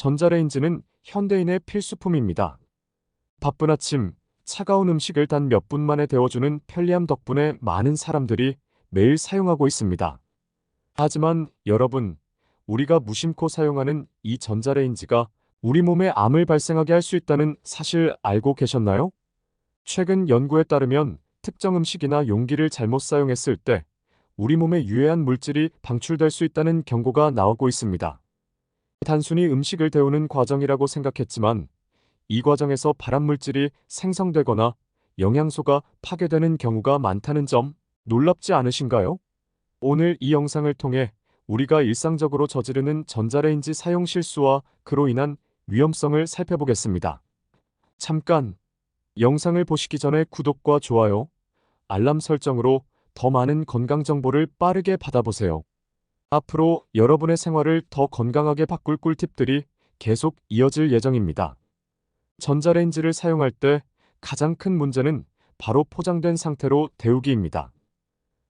전자레인지는 현대인의 필수품입니다. 바쁜 아침, 차가운 음식을 단 몇 분 만에 데워주는 편리함 덕분에 많은 사람들이 매일 사용하고 있습니다. 하지만 여러분, 우리가 무심코 사용하는 이 전자레인지가 우리 몸에 암을 발생하게 할 수 있다는 사실 알고 계셨나요? 최근 연구에 따르면 특정 음식이나 용기를 잘못 사용했을 때 우리 몸에 유해한 물질이 방출될 수 있다는 경고가 나오고 있습니다. 단순히 음식을 데우는 과정이라고 생각했지만 이 과정에서 발암물질이 생성되거나 영양소가 파괴되는 경우가 많다는 점 놀랍지 않으신가요? 오늘 이 영상을 통해 우리가 일상적으로 저지르는 전자레인지 사용 실수와 그로 인한 위험성을 살펴보겠습니다. 잠깐! 영상을 보시기 전에 구독과 좋아요, 알람 설정으로 더 많은 건강 정보를 빠르게 받아보세요. 앞으로 여러분의 생활을 더 건강하게 바꿀 꿀팁들이 계속 이어질 예정입니다. 전자레인지를 사용할 때 가장 큰 문제는 바로 포장된 상태로 데우기입니다.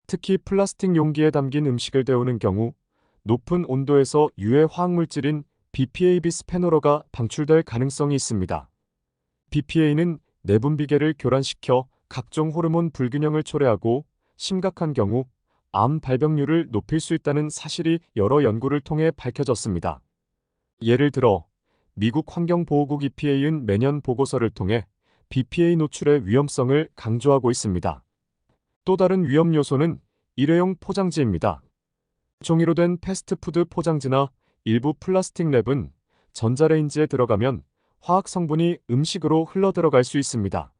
특히 플라스틱 용기에 담긴 음식을 데우는 경우 높은 온도에서 유해 화학물질인 BPA 비스페놀어가 방출될 가능성이 있습니다. BPA는 내분비계를 교란시켜 각종 호르몬 불균형을 초래하고 심각한 경우 암 발병률을 높일 수 있다는 사실이 여러 연구를 통해 밝혀졌습니다. 예를 들어 미국 환경보호국 EPA는 매년 보고서를 통해 BPA 노출의 위험성을 강조하고 있습니다. 또 다른 위험 요소는 일회용 포장지입니다. 종이로 된 패스트푸드 포장지나 일부 플라스틱 랩은 전자레인지에 들어가면 화학 성분이 음식으로 흘러들어갈 수 있습니다.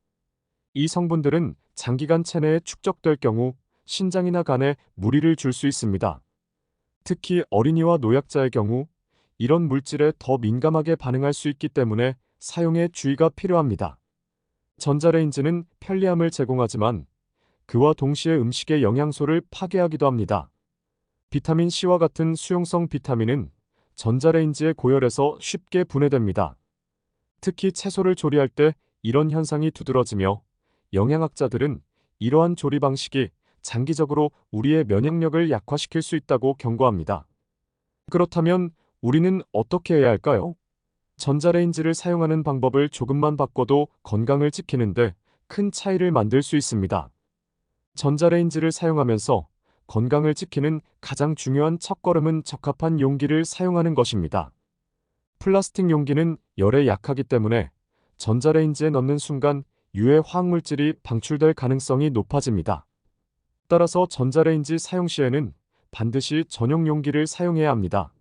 이 성분들은 장기간 체내에 축적될 경우 신장이나 간에 무리를 줄 수 있습니다. 특히 어린이와 노약자의 경우 이런 물질에 더 민감하게 반응할 수 있기 때문에 사용에 주의가 필요합니다. 전자레인지는 편리함을 제공하지만 그와 동시에 음식의 영양소를 파괴하기도 합니다. 비타민C와 같은 수용성 비타민은 전자레인지에 고열해서 쉽게 분해됩니다. 특히 채소를 조리할 때 이런 현상이 두드러지며 영양학자들은 이러한 조리 방식이 장기적으로 우리의 면역력을 약화시킬 수 있다고 경고합니다. 그렇다면 우리는 어떻게 해야 할까요? 전자레인지를 사용하는 방법을 조금만 바꿔도 건강을 지키는데 큰 차이를 만들 수 있습니다. 전자레인지를 사용하면서 건강을 지키는 가장 중요한 첫걸음은 적합한 용기를 사용하는 것입니다. 플라스틱 용기는 열에 약하기 때문에 전자레인지에 넣는 순간 유해 화학물질이 방출될 가능성이 높아집니다. 따라서 전자레인지 사용 시에는 반드시 전용 용기를 사용해야 합니다.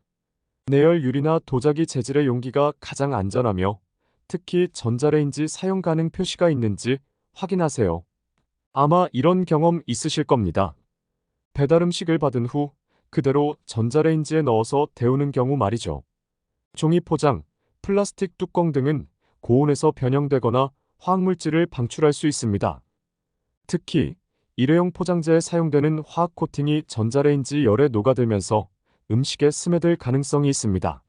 내열 유리나 도자기 재질의 용기가 가장 안전하며 특히 전자레인지 사용 가능 표시가 있는지 확인하세요. 아마 이런 경험 있으실 겁니다. 배달 음식을 받은 후 그대로 전자레인지에 넣어서 데우는 경우 말이죠. 종이 포장, 플라스틱 뚜껑 등은 고온에서 변형되거나 화학물질을 방출할 수 있습니다. 특히 일회용 포장재에 사용되는 화학 코팅이 전자레인지 열에 녹아들면서 음식에 스며들 가능성이 있습니다.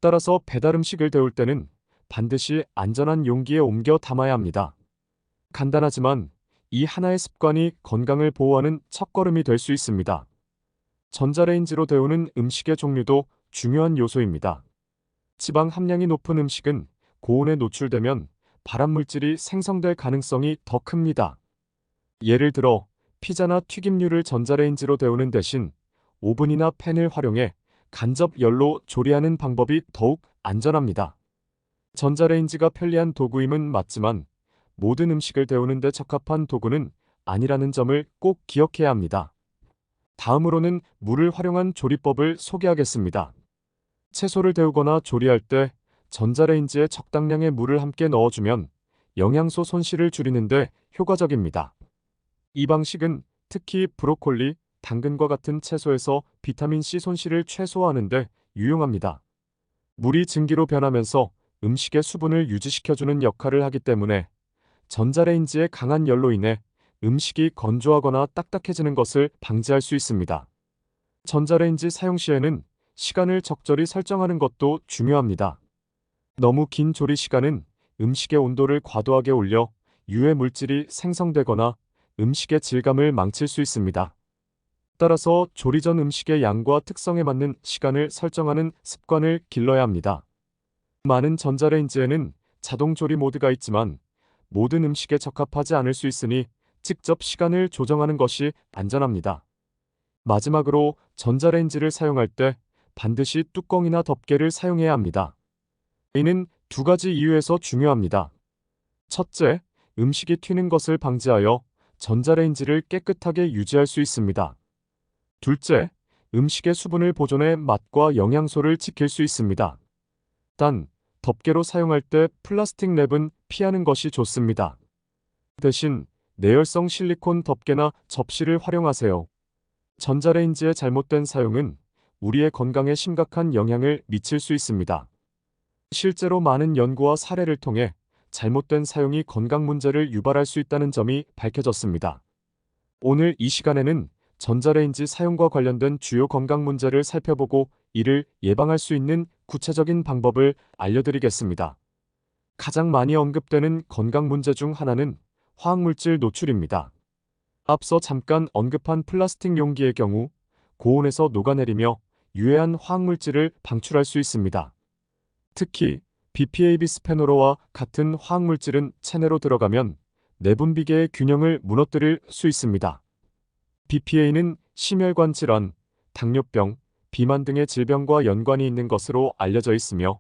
따라서 배달 음식을 데울 때는 반드시 안전한 용기에 옮겨 담아야 합니다. 간단하지만 이 하나의 습관이 건강을 보호하는 첫걸음이 될 수 있습니다. 전자레인지로 데우는 음식의 종류도 중요한 요소입니다. 지방 함량이 높은 음식은 고온에 노출되면 발암물질이 생성될 가능성이 더 큽니다. 예를 들어 피자나 튀김류를 전자레인지로 데우는 대신 오븐이나 팬을 활용해 간접 열로 조리하는 방법이 더욱 안전합니다. 전자레인지가 편리한 도구임은 맞지만 모든 음식을 데우는 데 적합한 도구는 아니라는 점을 꼭 기억해야 합니다. 다음으로는 물을 활용한 조리법을 소개하겠습니다. 채소를 데우거나 조리할 때 전자레인지에 적당량의 물을 함께 넣어주면 영양소 손실을 줄이는데 효과적입니다. 이 방식은 특히 브로콜리, 당근과 같은 채소에서 비타민C 손실을 최소화하는 데 유용합니다. 물이 증기로 변하면서 음식의 수분을 유지시켜주는 역할을 하기 때문에 전자레인지의 강한 열로 인해 음식이 건조하거나 딱딱해지는 것을 방지할 수 있습니다. 전자레인지 사용 시에는 시간을 적절히 설정하는 것도 중요합니다. 너무 긴 조리 시간은 음식의 온도를 과도하게 올려 유해 물질이 생성되거나 음식의 질감을 망칠 수 있습니다. 따라서 조리 전 음식의 양과 특성에 맞는 시간을 설정하는 습관을 길러야 합니다. 많은 전자레인지에는 자동 조리 모드가 있지만 모든 음식에 적합하지 않을 수 있으니 직접 시간을 조정하는 것이 안전합니다. 마지막으로 전자레인지를 사용할 때 반드시 뚜껑이나 덮개를 사용해야 합니다. 이는 두 가지 이유에서 중요합니다. 첫째, 음식이 튀는 것을 방지하여 전자레인지를 깨끗하게 유지할 수 있습니다. 둘째, 음식의 수분을 보존해 맛과 영양소를 지킬 수 있습니다. 단, 덮개로 사용할 때 플라스틱 랩은 피하는 것이 좋습니다. 대신 내열성 실리콘 덮개나 접시를 활용하세요. 전자레인지의 잘못된 사용은 우리의 건강에 심각한 영향을 미칠 수 있습니다. 실제로 많은 연구와 사례를 통해 잘못된 사용이 건강 문제를 유발할 수 있다는 점이 밝혀졌습니다. 오늘 이 시간에는 전자레인지 사용과 관련된 주요 건강 문제를 살펴보고 이를 예방할 수 있는 구체적인 방법을 알려드리겠습니다. 가장 많이 언급되는 건강 문제 중 하나는 화학물질 노출입니다. 앞서 잠깐 언급한 플라스틱 용기의 경우 고온에서 녹아내리며 유해한 화학물질을 방출할 수 있습니다. 특히 BPA 비스페놀과 같은 화학물질은 체내로 들어가면 내분비계의 균형을 무너뜨릴 수 있습니다. BPA는 심혈관 질환, 당뇨병, 비만 등의 질병과 연관이 있는 것으로 알려져 있으며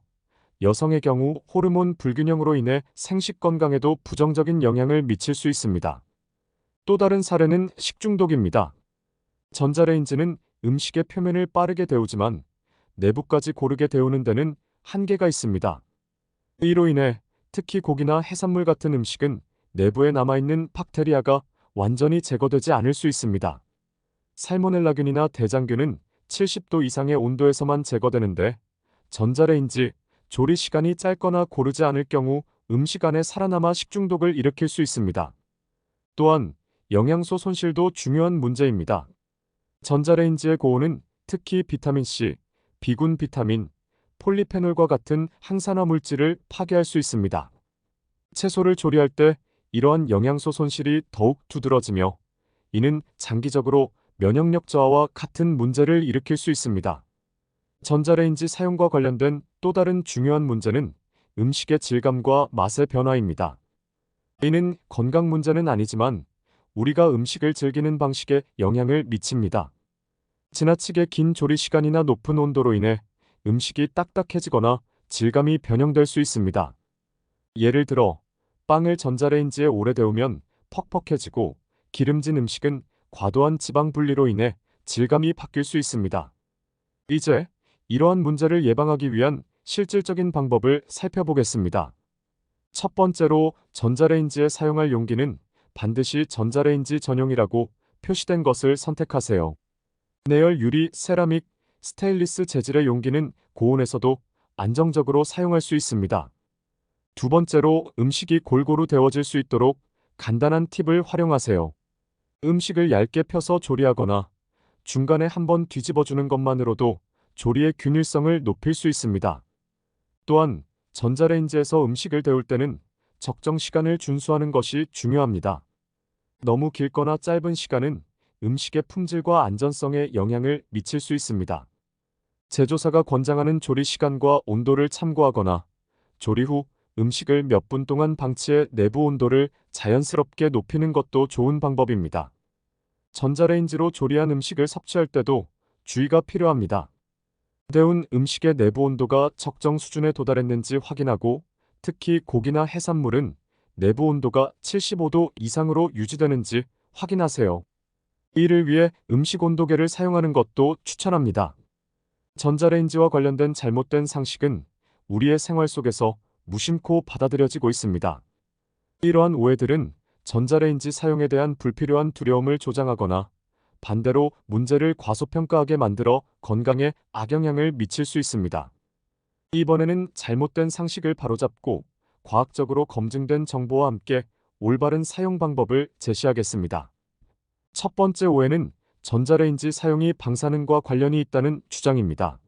여성의 경우 호르몬 불균형으로 인해 생식 건강에도 부정적인 영향을 미칠 수 있습니다. 또 다른 사례는 식중독입니다. 전자레인지는 음식의 표면을 빠르게 데우지만 내부까지 고르게 데우는 데는 한계가 있습니다. 이로 인해 특히 고기나 해산물 같은 음식은 내부에 남아있는 박테리아가 완전히 제거되지 않을 수 있습니다. 살모넬라균이나 대장균은 70도 이상의 온도에서만 제거되는데 전자레인지 조리 시간이 짧거나 고르지 않을 경우 음식 안에 살아남아 식중독을 일으킬 수 있습니다. 또한 영양소 손실도 중요한 문제입니다. 전자레인지의 고온은 특히 비타민C, 비군 비타민, 폴리페놀과 같은 항산화 물질을 파괴할 수 있습니다. 채소를 조리할 때 이러한 영양소 손실이 더욱 두드러지며 이는 장기적으로 면역력 저하와 같은 문제를 일으킬 수 있습니다. 전자레인지 사용과 관련된 또 다른 중요한 문제는 음식의 질감과 맛의 변화입니다. 이는 건강 문제는 아니지만 우리가 음식을 즐기는 방식에 영향을 미칩니다. 지나치게 긴 조리 시간이나 높은 온도로 인해 음식이 딱딱해지거나 질감이 변형될 수 있습니다. 예를 들어 빵을 전자레인지에 오래 데우면 퍽퍽해지고 기름진 음식은 과도한 지방 분리로 인해 질감이 바뀔 수 있습니다. 이제 이러한 문제를 예방하기 위한 실질적인 방법을 살펴보겠습니다. 첫 번째로 전자레인지에 사용할 용기는 반드시 전자레인지 전용이라고 표시된 것을 선택하세요. 내열 유리, 세라믹, 스테인리스 재질의 용기는 고온에서도 안정적으로 사용할 수 있습니다. 두 번째로 음식이 골고루 데워질 수 있도록 간단한 팁을 활용하세요. 음식을 얇게 펴서 조리하거나 중간에 한번 뒤집어주는 것만으로도 조리의 균일성을 높일 수 있습니다. 또한 전자레인지에서 음식을 데울 때는 적정 시간을 준수하는 것이 중요합니다. 너무 길거나 짧은 시간은 음식의 품질과 안전성에 영향을 미칠 수 있습니다. 제조사가 권장하는 조리 시간과 온도를 참고하거나 조리 후 음식을 몇 분 동안 방치해 내부 온도를 자연스럽게 높이는 것도 좋은 방법입니다. 전자레인지로 조리한 음식을 섭취할 때도 주의가 필요합니다. 데운 음식의 내부 온도가 적정 수준에 도달했는지 확인하고 특히 고기나 해산물은 내부 온도가 75도 이상으로 유지되는지 확인하세요. 이를 위해 음식 온도계를 사용하는 것도 추천합니다. 전자레인지와 관련된 잘못된 상식은 우리의 생활 속에서 무심코 받아들여지고 있습니다. 이러한 오해들은 전자레인지 사용에 대한 불필요한 두려움을 조장하거나 반대로 문제를 과소평가하게 만들어 건강에 악영향을 미칠 수 있습니다. 이번에는 잘못된 상식을 바로잡고 과학적으로 검증된 정보와 함께 올바른 사용 방법을 제시하겠습니다. 첫 번째 오해는 전자레인지 사용이 방사능과 관련이 있다는 주장입니다.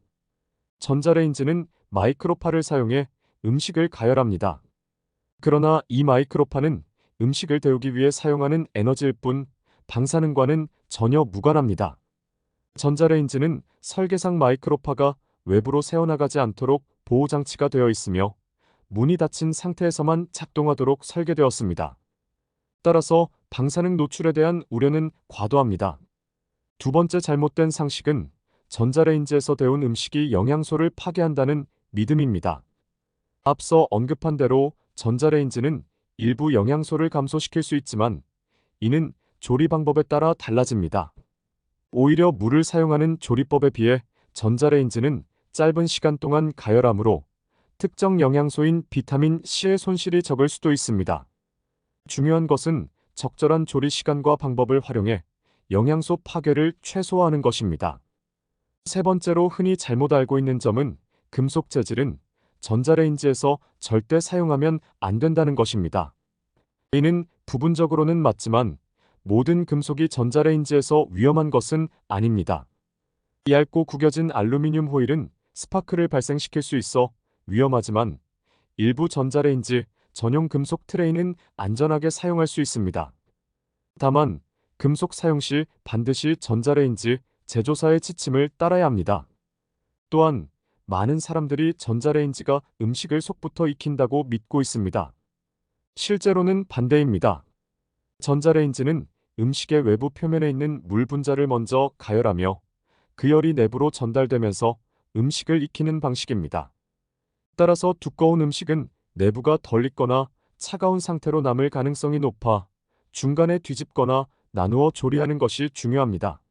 전자레인지는 마이크로파를 사용해 음식을 가열합니다. 그러나 이 마이크로파는 음식을 데우기 위해 사용하는 에너지일 뿐 방사능과는 전혀 무관합니다. 전자레인지는 설계상 마이크로파가 외부로 새어나가지 않도록 보호장치가 되어 있으며 문이 닫힌 상태에서만 작동하도록 설계되었습니다. 따라서 방사능 노출에 대한 우려는 과도합니다. 두 번째 잘못된 상식은 전자레인지에서 데운 음식이 영양소를 파괴한다는 믿음입니다. 앞서 언급한 대로 전자레인지는 일부 영양소를 감소시킬 수 있지만 이는 조리 방법에 따라 달라집니다. 오히려 물을 사용하는 조리법에 비해 전자레인지는 짧은 시간 동안 가열하므로 특정 영양소인 비타민 C의 손실이 적을 수도 있습니다. 중요한 것은 적절한 조리 시간과 방법을 활용해 영양소 파괴를 최소화하는 것입니다. 세 번째로 흔히 잘못 알고 있는 점은 금속 재질은 전자레인지에서 절대 사용하면 안 된다는 것입니다. 이는 부분적으로는 맞지만 모든 금속이 전자레인지에서 위험한 것은 아닙니다. 얇고 구겨진 알루미늄 호일은 스파크를 발생시킬 수 있어 위험하지만 일부 전자레인지 전용 금속 트레이는 안전하게 사용할 수 있습니다. 다만 금속 사용 시 반드시 전자레인지 제조사의 지침을 따라야 합니다. 또한 많은 사람들이 전자레인지가 음식을 속부터 익힌다고 믿고 있습니다. 실제로는 반대입니다. 전자레인지는 음식의 외부 표면에 있는 물 분자를 먼저 가열하며 그 열이 내부로 전달되면서 음식을 익히는 방식입니다. 따라서 두꺼운 음식은 내부가 덜 익거나 차가운 상태로 남을 가능성이 높아 중간에 뒤집거나 나누어 조리하는 것이 중요합니다.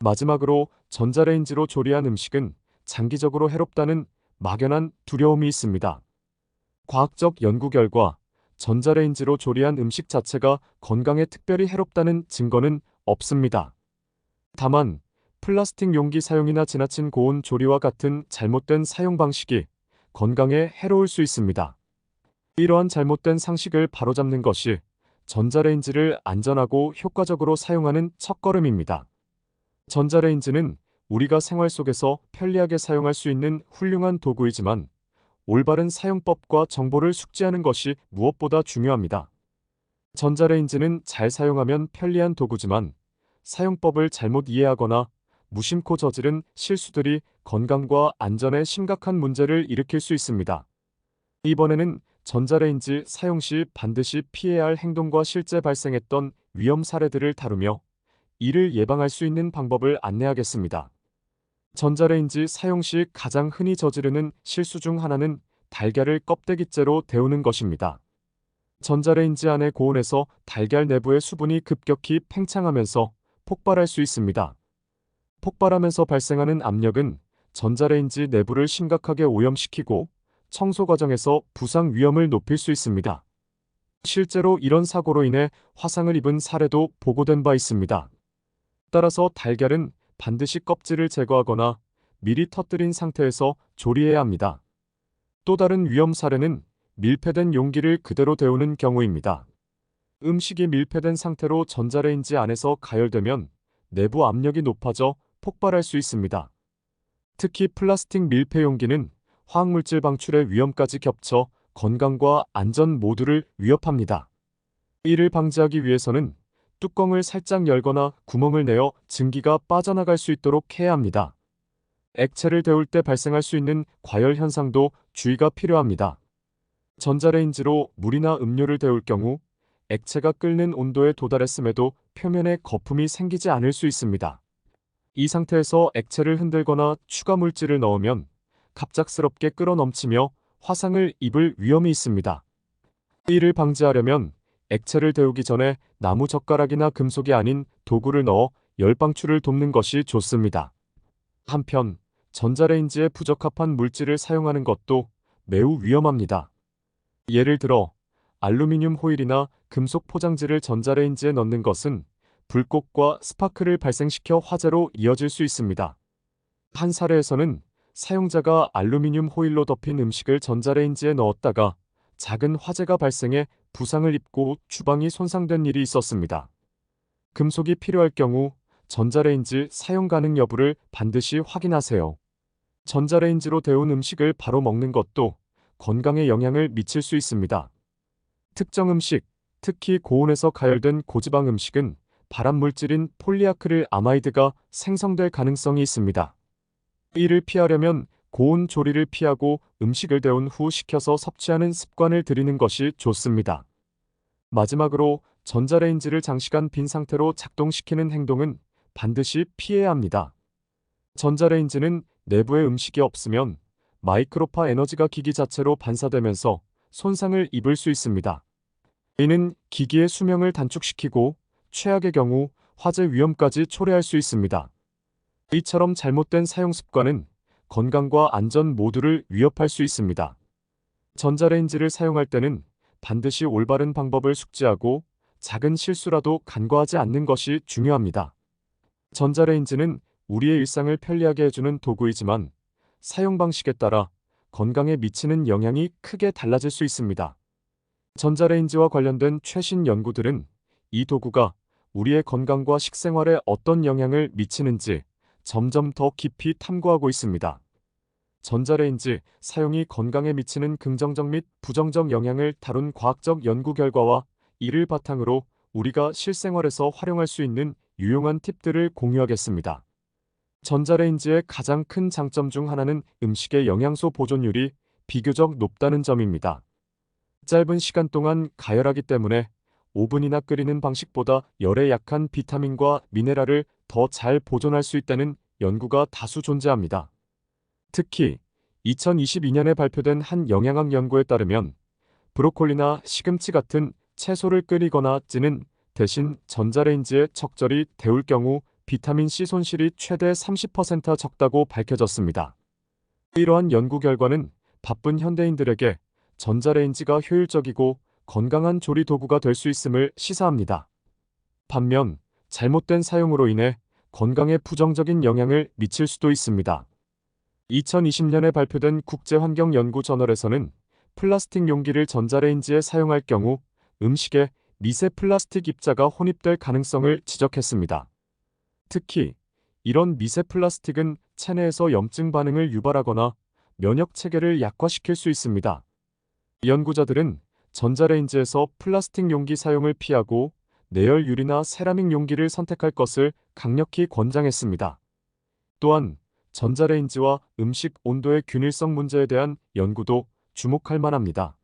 마지막으로 전자레인지로 조리한 음식은 장기적으로 해롭다는 막연한 두려움이 있습니다. 과학적 연구 결과 전자레인지로 조리한 음식 자체가 건강에 특별히 해롭다는 증거는 없습니다. 다만 플라스틱 용기 사용이나 지나친 고온 조리와 같은 잘못된 사용 방식이 건강에 해로울 수 있습니다. 이러한 잘못된 상식을 바로잡는 것이 전자레인지를 안전하고 효과적으로 사용하는 첫걸음입니다. 전자레인지는 우리가 생활 속에서 편리하게 사용할 수 있는 훌륭한 도구이지만 올바른 사용법과 정보를 숙지하는 것이 무엇보다 중요합니다. 전자레인지는 잘 사용하면 편리한 도구지만 사용법을 잘못 이해하거나 무심코 저지른 실수들이 건강과 안전에 심각한 문제를 일으킬 수 있습니다. 이번에는 전자레인지 사용 시 반드시 피해야 할 행동과 실제 발생했던 위험 사례들을 다루며 이를 예방할 수 있는 방법을 안내하겠습니다. 전자레인지 사용 시 가장 흔히 저지르는 실수 중 하나는 달걀을 껍데기째로 데우는 것입니다. 전자레인지 안의 고온에서 달걀 내부의 수분이 급격히 팽창하면서 폭발할 수 있습니다. 폭발하면서 발생하는 압력은 전자레인지 내부를 심각하게 오염시키고 청소 과정에서 부상 위험을 높일 수 있습니다. 실제로 이런 사고로 인해 화상을 입은 사례도 보고된 바 있습니다. 따라서 달걀은 반드시 껍질을 제거하거나 미리 터뜨린 상태에서 조리해야 합니다. 또 다른 위험 사례는 밀폐된 용기를 그대로 데우는 경우입니다. 음식이 밀폐된 상태로 전자레인지 안에서 가열되면 내부 압력이 높아져 폭발할 수 있습니다. 특히 플라스틱 밀폐 용기는 화학물질 방출의 위험까지 겹쳐 건강과 안전 모두를 위협합니다. 이를 방지하기 위해서는 뚜껑을 살짝 열거나 구멍을 내어 증기가 빠져나갈 수 있도록 해야 합니다. 액체를 데울 때 발생할 수 있는 과열 현상도 주의가 필요합니다. 전자레인지로 물이나 음료를 데울 경우 액체가 끓는 온도에 도달했음에도 표면에 거품이 생기지 않을 수 있습니다. 이 상태에서 액체를 흔들거나 추가 물질을 넣으면 갑작스럽게 끓어넘치며 화상을 입을 위험이 있습니다. 이를 방지하려면 액체를 데우기 전에 나무 젓가락이나 금속이 아닌 도구를 넣어 열 방출을 돕는 것이 좋습니다. 한편 전자레인지에 부적합한 물질을 사용하는 것도 매우 위험합니다. 예를 들어 알루미늄 호일이나 금속 포장지를 전자레인지에 넣는 것은 불꽃과 스파크를 발생시켜 화재로 이어질 수 있습니다. 한 사례에서는 사용자가 알루미늄 호일로 덮인 음식을 전자레인지에 넣었다가 작은 화재가 발생해 부상을 입고 주방이 손상된 일이 있었습니다. 금속이 필요할 경우 전자레인지 사용 가능 여부를 반드시 확인하세요. 전자레인지로 데운 음식을 바로 먹는 것도 건강에 영향을 미칠 수 있습니다. 특정 음식, 특히 고온에서 가열된 고지방 음식은 발암물질인 폴리아크릴 아마이드가 생성될 가능성이 있습니다. 이를 피하려면 고온 조리를 피하고 음식을 데운 후 식혀서 섭취하는 습관을 들이는 것이 좋습니다. 마지막으로 전자레인지를 장시간 빈 상태로 작동시키는 행동은 반드시 피해야 합니다. 전자레인지는 내부에 음식이 없으면 마이크로파 에너지가 기기 자체로 반사되면서 손상을 입을 수 있습니다. 이는 기기의 수명을 단축시키고 최악의 경우 화재 위험까지 초래할 수 있습니다. 이처럼 잘못된 사용 습관은 건강과 안전 모두를 위협할 수 있습니다. 전자레인지를 사용할 때는 반드시 올바른 방법을 숙지하고 작은 실수라도 간과하지 않는 것이 중요합니다. 전자레인지는 우리의 일상을 편리하게 해주는 도구이지만 사용 방식에 따라 건강에 미치는 영향이 크게 달라질 수 있습니다. 전자레인지와 관련된 최신 연구들은 이 도구가 우리의 건강과 식생활에 어떤 영향을 미치는지 점점 더 깊이 탐구하고 있습니다. 전자레인지 사용이 건강에 미치는 긍정적 및 부정적 영향을 다룬 과학적 연구 결과와 이를 바탕으로 우리가 실생활에서 활용할 수 있는 유용한 팁들을 공유하겠습니다. 전자레인지의 가장 큰 장점 중 하나는 음식의 영양소 보존율이 비교적 높다는 점입니다. 짧은 시간 동안 가열하기 때문에 오븐이나 끓이는 방식보다 열에 약한 비타민과 미네랄을 더 잘 보존할 수 있다는 연구가 다수 존재합니다. 특히 2022년에 발표된 한 영양학 연구에 따르면 브로콜리나 시금치 같은 채소를 끓이거나 찌는 대신 전자레인지에 적절히 데울 경우 비타민C 손실이 최대 30% 적다고 밝혀졌습니다. 이러한 연구 결과는 바쁜 현대인들에게 전자레인지가 효율적이고 건강한 조리 도구가 될 수 있음을 시사합니다. 반면 잘못된 사용으로 인해 건강에 부정적인 영향을 미칠 수도 있습니다. 2020년에 발표된 국제환경연구저널에서는 플라스틱 용기를 전자레인지에 사용할 경우 음식에 미세 플라스틱 입자가 혼입될 가능성을 지적했습니다. 특히 이런 미세 플라스틱은 체내에서 염증 반응을 유발하거나 면역 체계를 약화시킬 수 있습니다. 연구자들은 전자레인지에서 플라스틱 용기 사용을 피하고 내열 유리나 세라믹 용기를 선택할 것을 강력히 권장했습니다. 또한 전자레인지와 음식 온도의 균일성 문제에 대한 연구도 주목할 만합니다.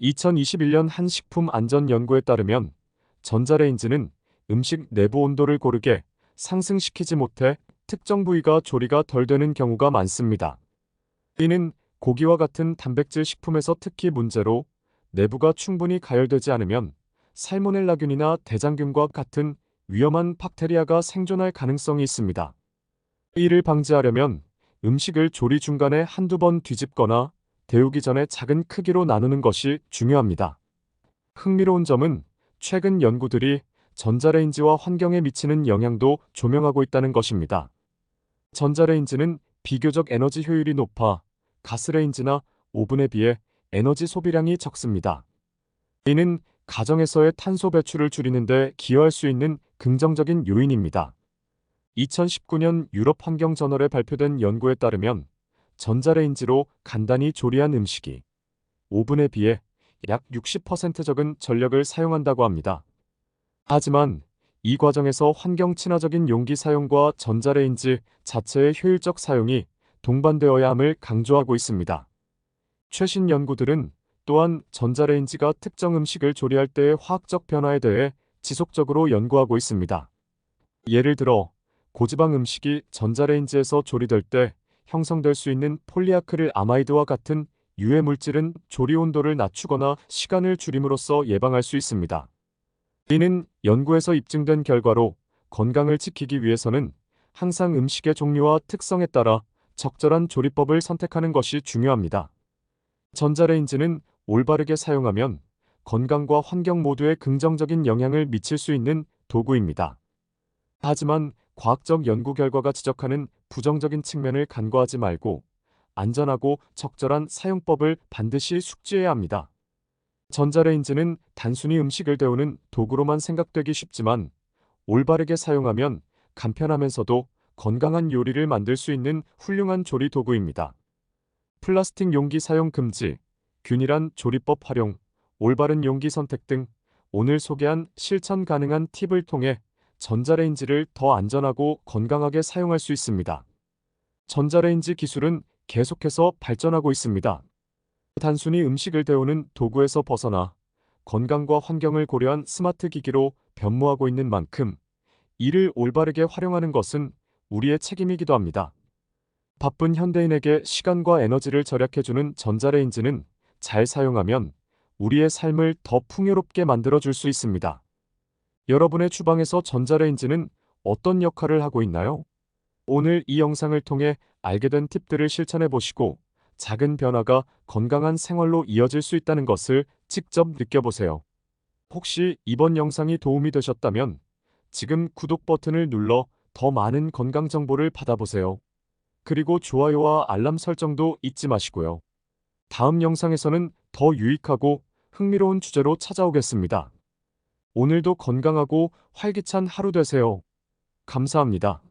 2021년 한 식품 안전 연구에 따르면 전자레인지는 음식 내부 온도를 고르게 상승시키지 못해 특정 부위가 조리가 덜 되는 경우가 많습니다. 이는 고기와 같은 단백질 식품에서 특히 문제로 내부가 충분히 가열되지 않으면 살모넬라균이나 대장균과 같은 위험한 박테리아가 생존할 가능성이 있습니다. 이를 방지하려면 음식을 조리 중간에 한두 번 뒤집거나 데우기 전에 작은 크기로 나누는 것이 중요합니다. 흥미로운 점은 최근 연구들이 전자레인지와 환경에 미치는 영향도 조명하고 있다는 것입니다. 전자레인지는 비교적 에너지 효율이 높아 가스레인지나 오븐에 비해 에너지 소비량이 적습니다. 이는 가정에서의 탄소 배출을 줄이는 데 기여할 수 있는 긍정적인 요인입니다. 2019년 유럽 환경저널에 발표된 연구에 따르면 전자레인지로 간단히 조리한 음식이 오븐에 비해 약 60% 적은 전력을 사용한다고 합니다. 하지만 이 과정에서 환경 친화적인 용기 사용과 전자레인지 자체의 효율적 사용이 동반되어야 함을 강조하고 있습니다. 최신 연구들은 또한 전자레인지가 특정 음식을 조리할 때의 화학적 변화에 대해 지속적으로 연구하고 있습니다. 예를 들어 고지방 음식이 전자레인지에서 조리될 때 형성될 수 있는 폴리아크릴 아마이드와 같은 유해 물질은 조리 온도를 낮추거나 시간을 줄임으로써 예방할 수 있습니다. 이는 연구에서 입증된 결과로 건강을 지키기 위해서는 항상 음식의 종류와 특성에 따라 적절한 조리법을 선택하는 것이 중요합니다. 전자레인지는 올바르게 사용하면 건강과 환경 모두에 긍정적인 영향을 미칠 수 있는 도구입니다. 하지만 과학적 연구 결과가 지적하는 부정적인 측면을 간과하지 말고 안전하고 적절한 사용법을 반드시 숙지해야 합니다. 전자레인지는 단순히 음식을 데우는 도구로만 생각되기 쉽지만 올바르게 사용하면 간편하면서도 건강한 요리를 만들 수 있는 훌륭한 조리 도구입니다. 플라스틱 용기 사용 금지, 균일한 조리법 활용, 올바른 용기 선택 등 오늘 소개한 실천 가능한 팁을 통해 전자레인지를 더 안전하고 건강하게 사용할 수 있습니다. 전자레인지 기술은 계속해서 발전하고 있습니다. 단순히 음식을 데우는 도구에서 벗어나 건강과 환경을 고려한 스마트 기기로 변모하고 있는 만큼 이를 올바르게 활용하는 것은 우리의 책임이기도 합니다. 바쁜 현대인에게 시간과 에너지를 절약해주는 전자레인지는 잘 사용하면 우리의 삶을 더 풍요롭게 만들어줄 수 있습니다. 여러분의 주방에서 전자레인지는 어떤 역할을 하고 있나요? 오늘 이 영상을 통해 알게 된 팁들을 실천해 보시고 작은 변화가 건강한 생활로 이어질 수 있다는 것을 직접 느껴보세요. 혹시 이번 영상이 도움이 되셨다면 지금 구독 버튼을 눌러 더 많은 건강 정보를 받아보세요. 그리고 좋아요와 알람 설정도 잊지 마시고요. 다음 영상에서는 더 유익하고 흥미로운 주제로 찾아오겠습니다. 오늘도 건강하고 활기찬 하루 되세요. 감사합니다.